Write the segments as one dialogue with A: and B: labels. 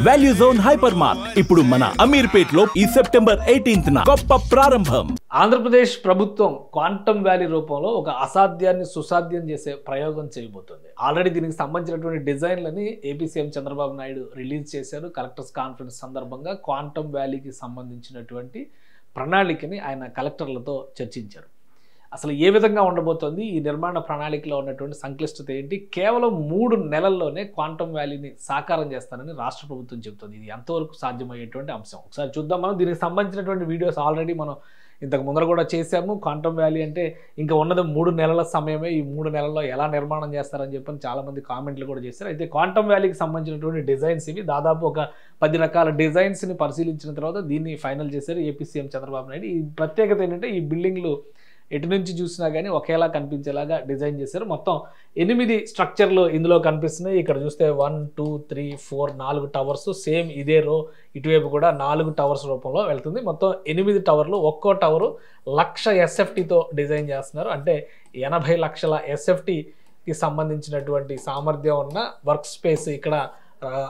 A: Value zone hyper mart ఇప్పుడు మన అమీర్పేట్ లో ఈ సెప్టెంబర్ 18th గొప్ప ప్రారంభం.
B: ఆంధ్రప్రదేశ్ ప్రభుత్వం క్వాంటమ్ వ్యాలీ రూపంలో ఒక అసాధ్యాన్ని సుసాధ్యం చేసే ప్రయోగం చేయబోతుంది. ఆల్రెడీ దీనికి సంబంధించినటువంటి డిజైన్లని AP CM Chandrababu Naidu release చేశారు. కలెక్టర్స్ కాన్ఫరెన్స్ సందర్భంగా క్వాంటమ్ వ్యాలీకి సంబంధించినటువంటి ప్రణాళికని ఆయన కలెక్టర్లతో చర్చించారు. అసలు ఏ విధంగా ఉండబోతోంది, ఈ నిర్మాణ ప్రణాళికలో ఉన్నటువంటి సంక్లిష్టత ఏంటి, కేవలం 3 నెలల్లోనే క్వాంటమ్ వ్యాలీని సాకారం చేస్తానని రాష్ట్ర ప్రభుత్వం చెబుతుంది. ఇది ఎంతవరకు సాధ్యమయ్యేటువంటి అంశం ఒకసారి చూద్దాం. మనం దీనికి సంబంధించినటువంటి వీడియోస్ ఆల్రెడీ మనం ఇంతకు ముందర కూడా చేశాము. క్వాంటమ్ వ్యాలీ అంటే ఇంకా ఉన్నది 3 నెలల సమయమే, ఈ 3 నెలల్లో ఎలా నిర్మాణం చేస్తారని చెప్పని చాలామంది కామెంట్లు కూడా చేశారు. అయితే క్వాంటమ్ వ్యాలీకి సంబంధించినటువంటి డిజైన్స్ ఇవి దాదాపు ఒక 10 రకాల డిజైన్స్ని పరిశీలించిన తర్వాత దీన్ని ఫైనల్ చేశారు ఏపీ సీఎం చంద్రబాబు నాయుడు. ఈ ప్రత్యేకత ఏంటంటే ఈ బిల్డింగ్లు ఎటు నుంచి చూసినా కానీ ఒకేలా కనిపించేలాగా డిజైన్ చేశారు. మొత్తం 8 స్ట్రక్చర్లు ఇందులో కనిపిస్తున్నాయి. ఇక్కడ చూస్తే 1, 2, 3, 4 4 టవర్స్ సేమ్ ఇదే రో, ఇటువైపు కూడా 4 టవర్స్ రూపంలో వెళ్తుంది. మొత్తం 8 టవర్లు, ఒక్కో టవరు 1,00,000 SFTతో డిజైన్ చేస్తున్నారు. అంటే 80 లక్షల SFTకి సంబంధించినటువంటి సామర్థ్యం ఉన్న వర్క్ స్పేస్ ఇక్కడ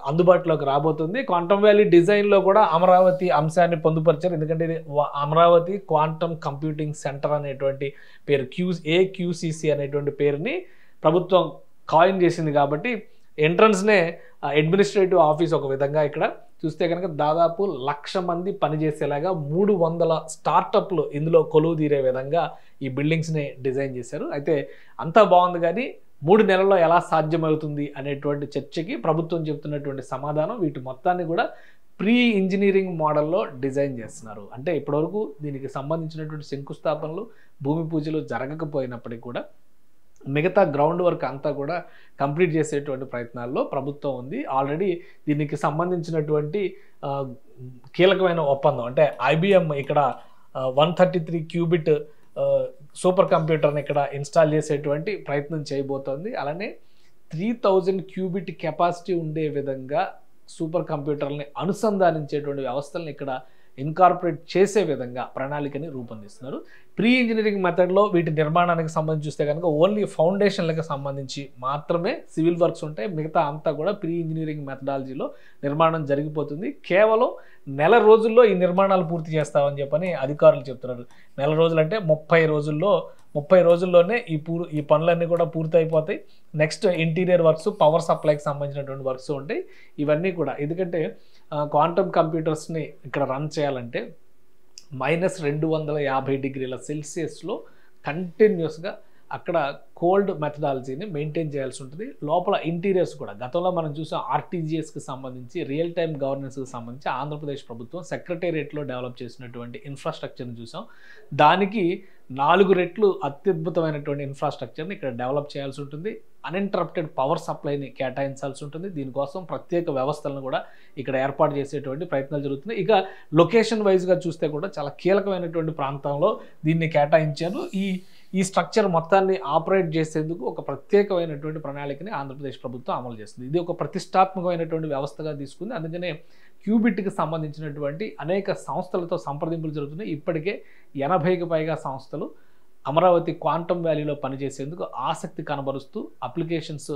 B: అందుబాటులోకి రాబోతుంది. క్వాంటమ్ వ్యాలీ డిజైన్లో కూడా అమరావతి అంశాన్ని పొందుపరిచారు. ఎందుకంటే ఇది అమరావతి క్వాంటమ్ కంప్యూటింగ్ సెంటర్ అనేటువంటి పేరు, AQCC అనేటువంటి పేరుని ప్రభుత్వం కాయిన్ చేసింది. కాబట్టి ఎంట్రన్స్నే అడ్మినిస్ట్రేటివ్ ఆఫీస్ ఒక విధంగా ఇక్కడ చూస్తే కనుక దాదాపు 1,00,000 మంది పనిచేసేలాగా 300 స్టార్టప్లు ఇందులో కొలువు తీరే విధంగా ఈ బిల్డింగ్స్ని డిజైన్ చేశారు. అయితే అంతా బాగుంది, కానీ 3 నెలల్లో ఎలా సాధ్యమవుతుంది అనేటువంటి చర్చకి ప్రభుత్వం చెప్తున్నటువంటి సమాధానం వీటి మొత్తాన్ని కూడా ప్రీ ఇంజనీరింగ్ మోడల్లో డిజైన్ చేస్తున్నారు. అంటే ఇప్పటివరకు దీనికి సంబంధించినటువంటి శంకుస్థాపనలు, భూమి పూజలు జరగకపోయినప్పటికీ కూడా మిగతా గ్రౌండ్ వర్క్ అంతా కూడా కంప్లీట్ చేసేటువంటి ప్రయత్నాల్లో ప్రభుత్వం ఉంది. ఆల్రెడీ దీనికి సంబంధించినటువంటి కీలకమైన ఒప్పందం అంటే IBM ఇక్కడ 133 క్యూబిట్ సూపర్ కంప్యూటర్ని ఇక్కడ ఇన్స్టాల్ చేసేటువంటి ప్రయత్నం చేయబోతోంది. అలానే 3000 క్యూబిట్ కెపాసిటీ ఉండే విధంగా సూపర్ కంప్యూటర్ని అనుసంధానించేటువంటి వ్యవస్థలను ఇక్కడ ఇన్కార్పొరేట్ చేసే విధంగా ప్రణాళికని రూపొందిస్తున్నారు. ప్రీ ఇంజనీరింగ్ మెథడ్లో వీటి నిర్మాణానికి సంబంధించి చూస్తే కనుక ఓన్లీ ఫౌండేషన్లకు సంబంధించి మాత్రమే సివిల్ వర్క్స్ ఉంటాయి. మిగతా అంతా కూడా ప్రీ ఇంజనీరింగ్ మెథడాలజీలో నిర్మాణం జరిగిపోతుంది. కేవలం 1 నెల రోజుల్లో ఈ నిర్మాణాలు పూర్తి చేస్తామని చెప్పని అధికారులు చెప్తున్నారు. 1 నెల రోజులు అంటే 30 రోజుల్లోనే ఈ పనులన్నీ కూడా పూర్తి అయిపోతాయి. నెక్స్ట్ ఇంటీరియర్ వర్క్స్, పవర్ సప్లైకి సంబంధించినటువంటి వర్క్స్ ఉంటాయి. ఇవన్నీ కూడా ఎందుకంటే క్వాంటమ్ కంప్యూటర్స్ని ఇక్కడ రన్ చేయాలంటే -250 డిగ్రీల సెల్సియస్లో కంటిన్యూస్గా అక్కడ కోల్డ్ మెథడాలజీని మెయింటైన్ చేయాల్సి ఉంటుంది. లోపల ఇంటీరియర్స్ కూడా గతంలో మనం చూసాం RTGSకి సంబంధించి, రియల్ టైమ్ గవర్నెన్స్కి సంబంధించి ఆంధ్రప్రదేశ్ ప్రభుత్వం సెక్రటేరియట్లో డెవలప్ చేసినటువంటి ఇన్ఫ్రాస్ట్రక్చర్ని చూసాం. దానికి 4 రెట్లు అత్యద్భుతమైనటువంటి ఇన్ఫ్రాస్ట్రక్చర్ని ఇక్కడ డెవలప్ చేయాల్సి ఉంటుంది. అన్ఇంటరప్టెడ్ పవర్ సప్లైని కేటాయించాల్సి ఉంటుంది. దీనికోసం ప్రత్యేక వ్యవస్థలను కూడా ఇక్కడ ఏర్పాటు చేసేటువంటి ప్రయత్నాలు జరుగుతున్నాయి. ఇక లొకేషన్ వైజ్గా చూస్తే కూడా చాలా కీలకమైనటువంటి ప్రాంతంలో దీన్ని కేటాయించారు. ఈ స్ట్రక్చర్ మొత్తాన్ని ఆపరేట్ చేసేందుకు ఒక ప్రత్యేకమైనటువంటి ప్రణాళికని ఆంధ్రప్రదేశ్ ప్రభుత్వం అమలు చేస్తుంది. ఇది ఒక ప్రతిష్టాత్మకమైనటువంటి వ్యవస్థగా తీసుకుంది. అందుకనే క్యూబిట్కి సంబంధించినటువంటి అనేక సంస్థలతో సంప్రదింపులు జరుగుతున్నాయి. ఇప్పటికే 80కి పైగా సంస్థలు అమరావతి క్వాంటమ్ వ్యాలీలో పనిచేసేందుకు ఆసక్తి కనబరుస్తూ అప్లికేషన్స్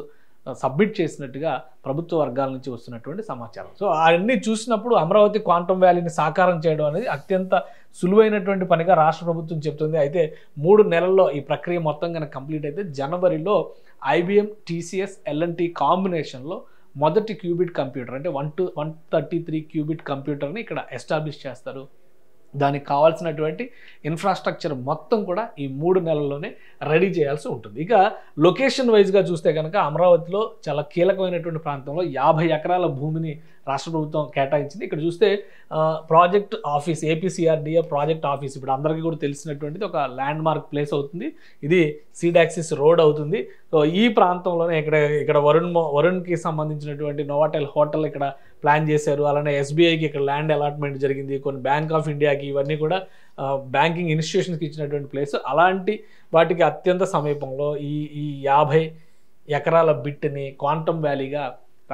B: సబ్మిట్ చేసినట్టుగా ప్రభుత్వ వర్గాల నుంచి వస్తున్నటువంటి సమాచారం. సో అవన్నీ చూసినప్పుడు అమరావతి క్వాంటమ్ వ్యాలీని సాకారం చేయడం అనేది అత్యంత సులువైనటువంటి పనిగా రాష్ట్ర ప్రభుత్వం చెప్తుంది. అయితే 3 నెలల్లో ఈ ప్రక్రియ మొత్తం కనుక కంప్లీట్ అయితే జనవరిలో IBM, TCS, L&T కాంబినేషన్లో మొదటి క్యూబిట్ కంప్యూటర్ అంటే 133 క్యూబిట్ కంప్యూటర్ని ఇక్కడ ఎస్టాబ్లిష్ చేస్తారు. దానికి కావాల్సినటువంటి ఇన్ఫ్రాస్ట్రక్చర్ మొత్తం కూడా ఈ 3 నెలల్లోనే రెడీ చేయాల్సి ఉంటుంది. ఇక లొకేషన్ వైజ్గా చూస్తే కనుక అమరావతిలో చాలా కీలకమైనటువంటి ప్రాంతంలో 50 ఎకరాల భూమిని రాష్ట్ర ప్రభుత్వం కేటాయించింది. ఇక్కడ చూస్తే project office, APCRDA project office ఇప్పుడు అందరికీ కూడా తెలిసినటువంటిది ఒక ల్యాండ్ మార్క్ ప్లేస్ అవుతుంది. ఇది సీడాక్సిస్ రోడ్ అవుతుంది. సో ఈ ప్రాంతంలోనే ఇక్కడ వరుణ్కి సంబంధించినటువంటి నోవాటెల్ హోటల్ ఇక్కడ ప్లాన్ చేశారు. అలానే SBIకి ఇక్కడ ల్యాండ్ అలాట్మెంట్ జరిగింది. కొన్ని బ్యాంక్ ఆఫ్ ఇండియాకి, ఇవన్నీ కూడా బ్యాంకింగ్ ఇన్స్టిట్యూషన్స్కి ఇచ్చినటువంటి ప్లేస్. అలాంటి వాటికి అత్యంత సమీపంలో ఈ 50 ఎకరాల బిట్ని క్వాంటమ్ వ్యాలీగా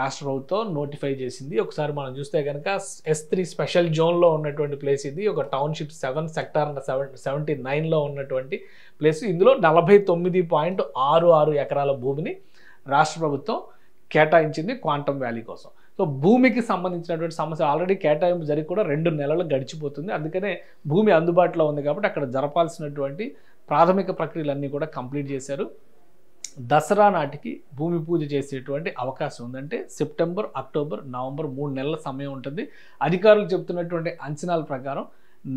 B: రాష్ట్ర ప్రభుత్వం నోటిఫై చేసింది. ఒకసారి మనం చూస్తే కనుక S3 స్పెషల్ జోన్లో ఉన్నటువంటి ప్లేస్ ఇది. ఒక టౌన్షిప్ 7 సెక్టార్ 79లో ఉన్నటువంటి ప్లేస్. ఇందులో 49.66 ఎకరాల భూమిని రాష్ట్ర ప్రభుత్వం కేటాయించింది క్వాంటమ్ వ్యాలీ కోసం. సో భూమికి సంబంధించినటువంటి సమస్య ఆల్రెడీ కేటాయింపు జరిగి కూడా 2 నెలలు గడిచిపోతుంది. అందుకనే భూమి అందుబాటులో ఉంది కాబట్టి అక్కడ జరపాల్సినటువంటి ప్రాథమిక ప్రక్రియలన్నీ కూడా కంప్లీట్ చేశారు. దసరా నాటికి భూమి పూజ చేసేటువంటి అవకాశం ఉందంటే సెప్టెంబర్, అక్టోబర్, నవంబర్ 3 నెలల సమయం ఉంటుంది. అధికారులు చెబుతున్నటువంటి అంచనాల ప్రకారం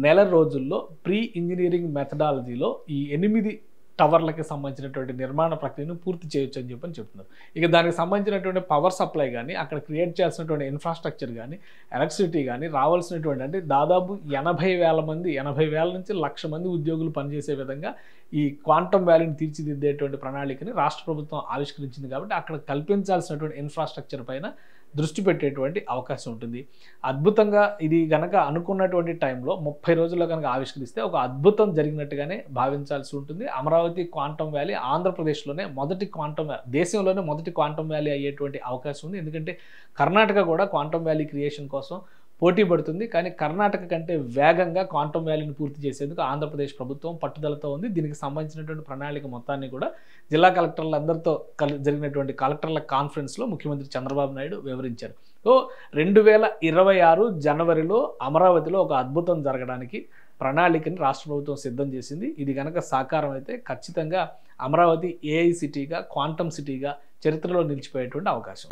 B: నెల రోజుల్లో ప్రీ ఇంజనీరింగ్ మెథడాలజీలో ఈ 8 టవర్లకి సంబంధించినటువంటి నిర్మాణ ప్రక్రియను పూర్తి చేయొచ్చు అని చెప్తున్నారు. ఇక దానికి సంబంధించినటువంటి పవర్ సప్లై కానీ, అక్కడ క్రియేట్ చేయాల్సినటువంటి ఇన్ఫ్రాస్ట్రక్చర్ కానీ, ఎలక్ట్రిసిటీ కానీ రావాల్సినటువంటి అంటే దాదాపు 80,000 మంది, 80,000 నుంచి 1,00,000 మంది ఉద్యోగులు పనిచేసే విధంగా ఈ క్వాంటమ్ వ్యాలీని తీర్చిదిద్దేటువంటి ప్రణాళికని రాష్ట్ర ప్రభుత్వం ఆవిష్కరించింది. కాబట్టి అక్కడ కల్పించాల్సినటువంటి ఇన్ఫ్రాస్ట్రక్చర్ పైన దృష్టి పెట్టేటువంటి అవకాశం ఉంటుంది. అద్భుతంగా ఇది కనుక అనుకున్నటువంటి టైంలో 30 రోజుల్లో కనుక ఆవిష్కరిస్తే ఒక అద్భుతం జరిగినట్టుగానే భావించాల్సి ఉంటుంది. అమరావతి క్వాంటమ్ వ్యాలీ ఆంధ్రప్రదేశ్లోనే మొదటి దేశంలోనే మొదటి క్వాంటమ్ వ్యాలీ అయ్యేటువంటి అవకాశం ఉంది. ఎందుకంటే కర్ణాటక కూడా క్వాంటమ్ వ్యాలీ క్రియేషన్ కోసం పోటీ పడుతుంది. కానీ కర్ణాటక కంటే వేగంగా క్వాంటమ్ వ్యాలీని పూర్తి చేసేందుకు ఆంధ్రప్రదేశ్ ప్రభుత్వం పట్టుదలతో ఉంది. దీనికి సంబంధించినటువంటి ప్రణాళిక మొత్తాన్ని కూడా జిల్లా కలెక్టర్లందరితో జరిగినటువంటి కలెక్టర్ల కాన్ఫరెన్స్లో ముఖ్యమంత్రి చంద్రబాబు నాయుడు వివరించారు. సో 2026 జనవరిలో అమరావతిలో ఒక అద్భుతం జరగడానికి ప్రణాళికని రాష్ట్ర ప్రభుత్వం సిద్ధం చేసింది. ఇది కనుక సాకారం అయితే ఖచ్చితంగా అమరావతి ఏఐ సిటీగా, క్వాంటమ్ సిటీగా చరిత్రలో నిలిచిపోయేటువంటి అవకాశం.